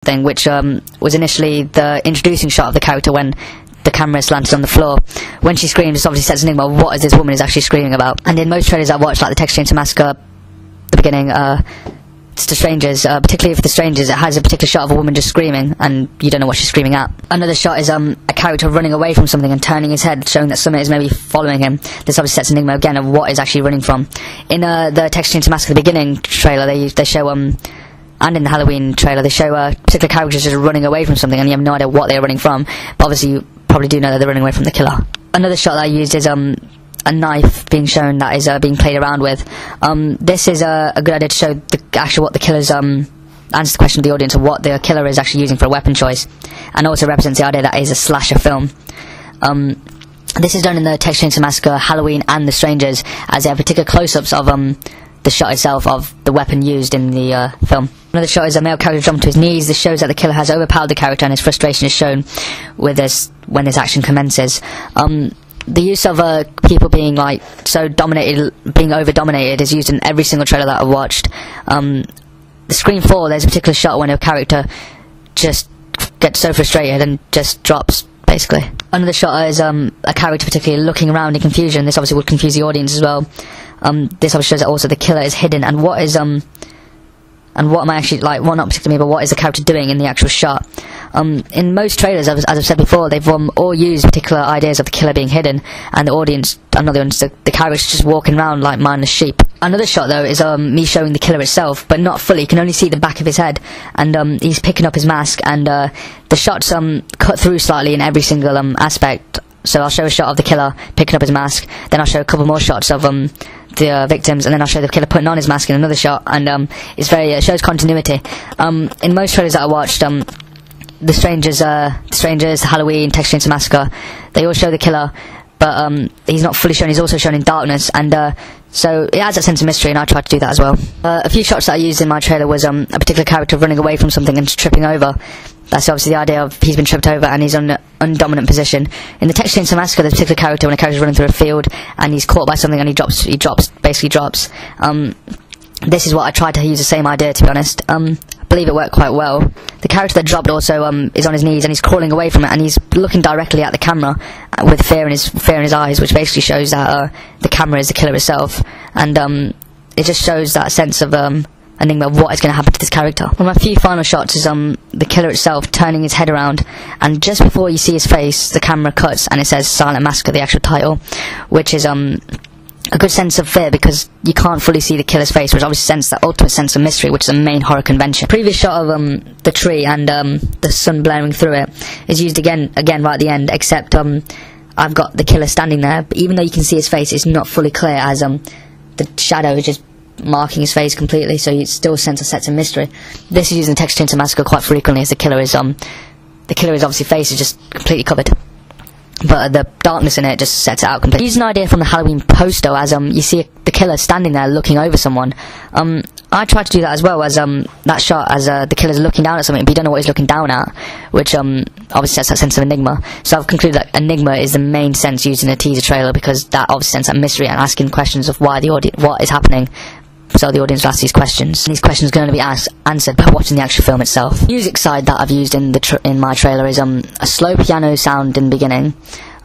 thing, which was initially the introducing shot of the character when the camera is slanted on the floor. When she screams, it obviously sets an enigma of what is this woman is actually screaming about. And in most trailers I've watched, like the Texas Chainsaw Massacre, the beginning, it's The Strangers, particularly for The Strangers, it has a particular shot of a woman just screaming, and you don't know what she's screaming at. Another shot is a character running away from something and turning his head, showing that something is maybe following him. This obviously sets an enigma again of what is actually running from. In the Texas Chainsaw Massacre, the beginning trailer, they show and in the Halloween trailer, they show particular characters just running away from something, and you have no idea what they're running from, but obviously you probably do know that they're running away from the killer. Another shot that I used is a knife being shown that is being played around with. This is a good idea to show what the killer's answer the question of the audience of what the killer is actually using for a weapon choice, and also represents the idea that it is a slasher film. This is done in the Texas Chainsaw Massacre, Halloween, and The Strangers, as they have particular close-ups of the shot itself of the weapon used in the film. Another shot is a male character jumped to his knees. This shows that the killer has overpowered the character, and his frustration is shown with this when this action commences. The use of people being like so dominated, being over-dominated, is used in every single trailer that I've watched. The Scream 4, there's a particular shot when a character just gets so frustrated and just drops, basically. Another shot is a character particularly looking around in confusion. This obviously would confuse the audience as well. This obviously shows that also the killer is hidden, and what is and what am I actually, like, well, not particularly me, but what is the character doing in the actual shot. In most trailers, as I've said before, they've all used particular ideas of the killer being hidden, and the audience, the character's just walking around like mindless sheep. Another shot, though, is me showing the killer itself, but not fully. You can only see the back of his head, and he's picking up his mask, and the shot's cut through slightly in every single aspect. So I'll show a shot of the killer picking up his mask, then I'll show a couple more shots of the victims, and then I'll show the killer putting on his mask in another shot, and it shows continuity. In most trailers that I watched, The Strangers, Halloween, Texas Chainsaw Massacre, they all show the killer, but he's not fully shown. He's also shown in darkness, and so it adds that sense of mystery, and I tried to do that as well. A few shots that I used in my trailer was a particular character running away from something and tripping over. That's obviously the idea of he's been tripped over and he's on an undominant position. In the Texas Chainsaw Massacre, there's a particular character when a character's running through a field and he's caught by something and he basically drops. This is what I tried to use the same idea, to be honest. I believe it worked quite well. The character that dropped also is on his knees and he's crawling away from it, and he's looking directly at the camera with fear in his eyes, which basically shows that the camera is the killer itself, and it just shows that sense of enigma of what is going to happen to this character. One of my few final shots is the killer itself turning his head around, and just before you see his face, the camera cuts and it says Silent Massacre, the actual title, which is a good sense of fear because you can't fully see the killer's face, which obviously sends that ultimate sense of mystery, which is a main horror convention. Previous shot of the tree and the sun blaring through it is used again right at the end, except I've got the killer standing there, but even though you can see his face, it's not fully clear as the shadow is just marking his face completely, so you still sense a sense of mystery. This is used in Texas Chainsaw Massacre quite frequently, as the killer's obviously face is just completely covered, but the darkness in it just sets it out completely. Use an idea from the Halloween poster, as you see the killer standing there looking over someone. I tried to do that as well, as that shot as the killer's looking down at something, but you don't know what he's looking down at, which obviously sets that sense of enigma. So I've concluded that enigma is the main sense used in a teaser trailer, because that obviously sends that mystery and asking questions of what is happening. So the audience will ask these questions, and these questions are going to be answered by watching the actual film itself. Music side that I've used in my trailer is a slow piano sound in the beginning,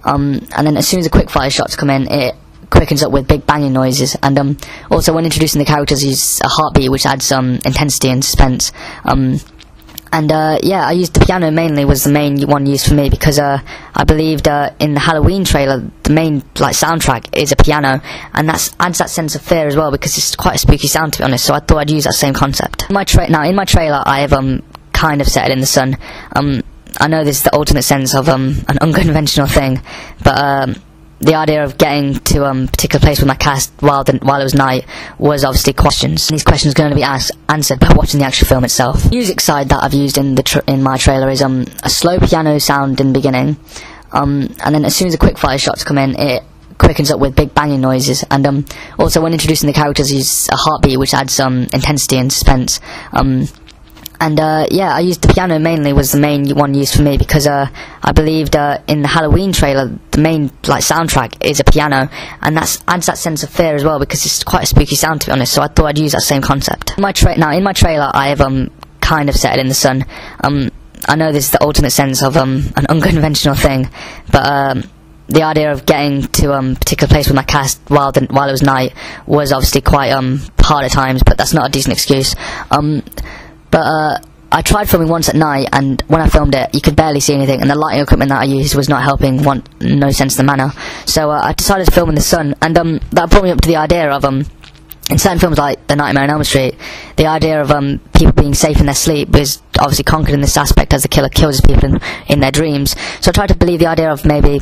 and then as soon as the quick fire shots come in, it quickens up with big banging noises, and also when introducing the characters, use a heartbeat, which adds some intensity and suspense. Yeah, I used the piano mainly, was the main one used for me, because I believed in the Halloween trailer the main soundtrack is a piano, and that adds that sense of fear as well, because it's quite a spooky sound, to be honest, so I thought I'd use that same concept. In my trailer I have kind of set it in the sun. I know this is the ultimate sense of an unconventional thing, but the idea of getting to a particular place with my cast while it was night was obviously questions. And these questions are going to be answered by watching the actual film itself. Music side that I've used in my trailer is a slow piano sound in the beginning, and then as soon as the quick fire shots come in, it quickens up with big banging noises, and also when introducing the characters, use a heartbeat, which adds some intensity and suspense. Yeah, I used the piano mainly, was the main one used for me, because I believed in the Halloween trailer the main soundtrack is a piano, and that adds that sense of fear as well, because it's quite a spooky sound, to be honest, so I thought I'd use that same concept. In my trailer I have kind of set it in the sun. I know this is the alternate sense of an unconventional thing, but the idea of getting to a particular place with my cast while it was night was obviously quite hard at times, but that's not a decent excuse. I tried filming once at night, and when I filmed it, you could barely see anything, and the lighting equipment that I used was not helping no sense of the manner. So I decided to film in the sun, and that brought me up to the idea of in certain films like The Nightmare on Elm Street, the idea of people being safe in their sleep is obviously conquered in this aspect as the killer kills people in their dreams. So I tried to believe the idea of maybe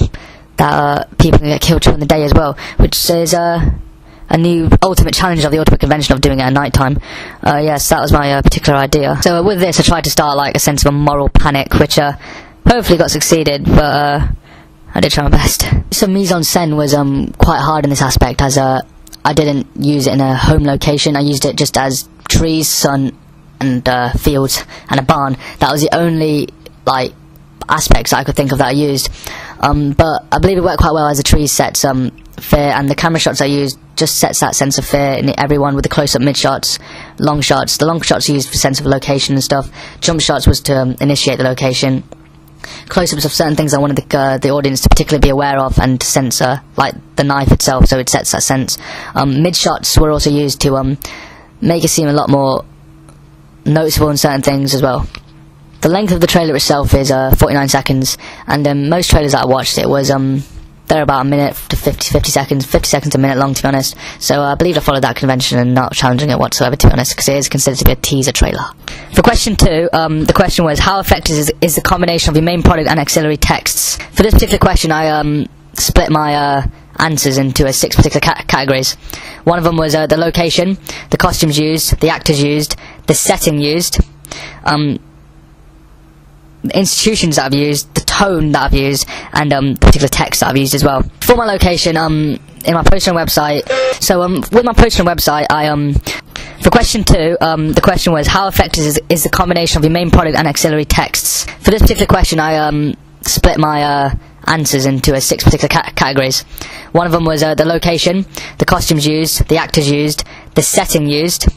that people can get killed during the day as well, which is a new ultimate challenge of the ultimate convention of doing it at night time. Yes, that was my particular idea. So with this I tried to start like a sense of a moral panic, which hopefully got succeeded, but I did try my best. So mise-en-scène was quite hard in this aspect, as I didn't use it in a home location. I used it just as trees, sun, and fields, and a barn. That was the only like aspects that I could think of that I used. But I believe it worked quite well, as the trees sets fear, and the camera shots I used just sets that sense of fear in everyone, with the close-up mid shots, long shots. The long shots are used for sense of location and stuff. Jump shots was to initiate the location. Close-ups of certain things I wanted the audience to particularly be aware of and to censor, like the knife itself, so it sets that sense. Mid shots were also used to make it seem a lot more noticeable in certain things as well. The length of the trailer itself is 49 seconds, and most trailers that I watched, it was they're about a minute to 50 seconds, 50 seconds a minute long, to be honest. So I believe I followed that convention and not challenging it whatsoever, to be honest, because it is considered to be a teaser trailer. For question 2, the question was, how effective is the combination of your main product and auxiliary texts? For this particular question, I split my answers into 6 particular categories. One of them was the location, the costumes used, the actors used, the setting used, the institutions that I've used, the tone that I've used, and the particular text that I've used as well. For my location, in my poster and website, so with my poster and website, for question 2, the question was, how effective is the combination of your main product and auxiliary texts? For this particular question, I split my answers into 6 particular categories. One of them was the location, the costumes used, the actors used, the setting used,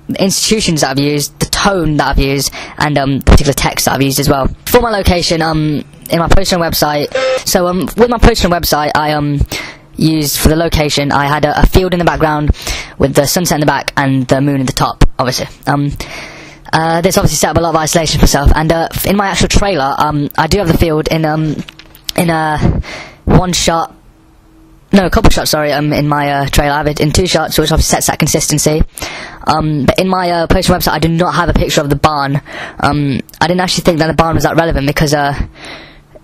the institutions that I've used, the tone that I've used, and the particular text that I've used as well. For my location, in my poster and website, so with my poster and website, I used, for the location, I had a field in the background with the sunset in the back and the moon in the top, obviously. This obviously set up a lot of isolation for myself, and in my actual trailer, I do have the field in a couple shots, sorry, in my trailer. I have it in 2 shots, which obviously sets that consistency. But in my poster website, I do not have a picture of the barn. I didn't actually think that the barn was that relevant, because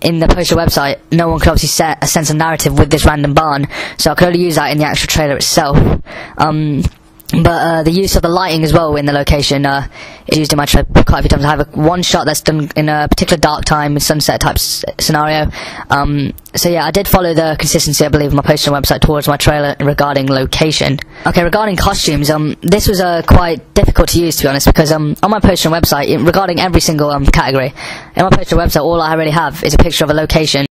in the poster website, no one could obviously set a sense of narrative with this random barn, so I could only use that in the actual trailer itself. But the use of the lighting as well in the location is used in my trailer quite a few times. I have one shot that's done in a particular dark time, sunset type scenario. So yeah, I did follow the consistency, I believe, of my poster and website towards my trailer regarding location. Okay, regarding costumes, this was quite difficult to use, to be honest, because on my poster and website, regarding every single category, in my poster and website, all I really have is a picture of a location.